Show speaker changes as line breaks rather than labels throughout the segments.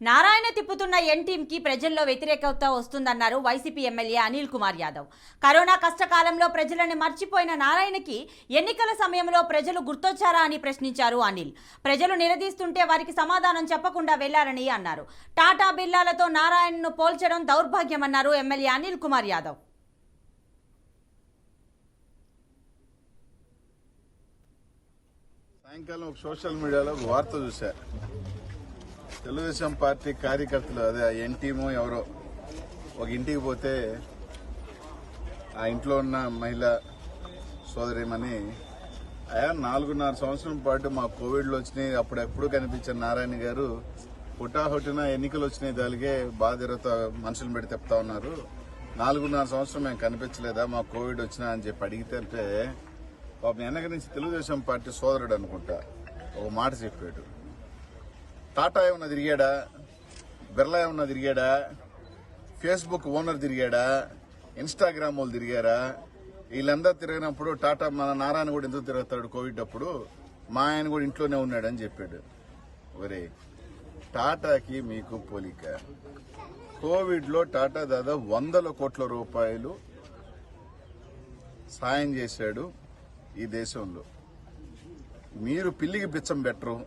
నారాయణ తిప్పుతున్న ఎన్ team కి ప్రజల్లో వ్యతిరేకత వస్తుందన్నారు వైసీపీ ఎమ్మెల్యే అనిల్ కుమార్ యాదవ్. కరోనా కష్టకాలంలో ప్రజలను మర్చిపోయిన నారాయణకి ఎన్నికల సమయంలో ప్రజలు గుర్తొచ్చారా అని ప్రశ్నించారు అనిల్. ప్రజలు నిలదీస్తుంటే వారికి సమాధానం చెప్పకుండా వెళ్లారని అన్నారు. టాటా బిర్లాలతో నారాయణను పోల్చడం దౌర్భాగ్యమన్నారు ఎమ్మెల్యే అనిల్ కుమార్ యాదవ్.
సాయంకాలం ఒక సోషల్ మీడియాలో ఒక వార్త చూశా. తెలుగుదేశం పార్టీ కార్యకర్తలు అదే ఎన్ టీమో ఎవరో ఒక ఇంటికి పోతే ఆ ఇంట్లో ఉన్న మహిళ సోదరిమని 4.5 సంవత్సరం పాటు మా కోవిడ్లో వచ్చినాయి, అప్పుడెప్పుడు కనిపించిన నారాయణ గారు హుటాహుటిన ఎన్నికలు వచ్చినాయి, దానికే బాధిరత మనుషులు పెట్టి చెప్తా ఉన్నారు. 4.5 సంవత్సరం మేము కనిపించలేదా మా కోవిడ్ వచ్చినా అని చెప్పి అడిగితే పాపం వెనక నుంచి తెలుగుదేశం పార్టీ సోదరుడు అనుకుంటా ఒక మాట చెప్పాడు. టాటా ఏమన్నా తిరిగాడా, బిర్లా ఏమన్నా తిరిగాడా, ఫేస్బుక్ ఓనర్ తిరిగాడా, ఇన్స్టాగ్రామ్ వాళ్ళు తిరిగారా? వీళ్ళందరూ తిరిగినప్పుడు టాటా మన నారాయణ కూడా ఎందుకు తిరుగుతాడు కోవిడ్ అప్పుడు? మా ఆయన కూడా ఇంట్లోనే ఉన్నాడని చెప్పాడు. ఒరే టాటాకి మీకు పోలిక. కోవిడ్ లో టాటా దాదాపు 100 కోట్ల రూపాయలు సాయం చేశాడు ఈ దేశంలో. మీరు పిల్లికి బిచ్చం పెట్టరు.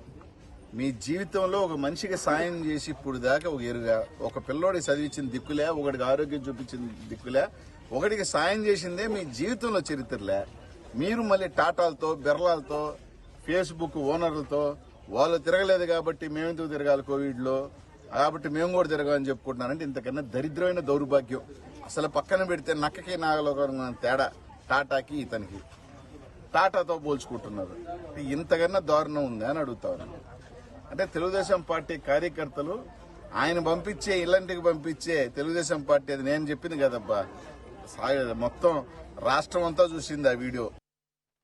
మీ జీవితంలో ఒక మనిషికి సాయం చేసి ఇప్పుడు దాకా ఒక ఎరుగా, ఒక పిల్లోడికి చదివించిన దిక్కులే, ఒకటికి ఆరోగ్యం చూపించిన దిక్కులే, ఒకటికి సాయం చేసిందే మీ జీవితంలో చరిత్రలే. మీరు మళ్ళీ టాటాలతో బిర్లాలతో ఫేస్బుక్ ఓనర్లతో వాళ్ళు తిరగలేదు కాబట్టి మేమెందుకు తిరగాలి కోవిడ్లో, కాబట్టి మేము కూడా తిరగాలని చెప్పుకుంటున్నారంటే ఇంతకన్నా దరిద్రమైన దౌర్భాగ్యం. అసలు పక్కన పెడితే నక్కకి నాగలోకం తేడా టాటాకి ఇతనికి. టాటాతో పోల్చుకుంటున్నారు. ఇంతకన్నా దారుణం ఉంది అని అడుగుతాను. అంటే తెలుగుదేశం పార్టీ కార్యకర్తలు ఆయన పంపించే ఇలాంటికి పంపించే తెలుగుదేశం పార్టీ, అది నేను చెప్పింది కదబ్బా, మొత్తం రాష్ట్రం అంతా చూసింది ఆ వీడియో.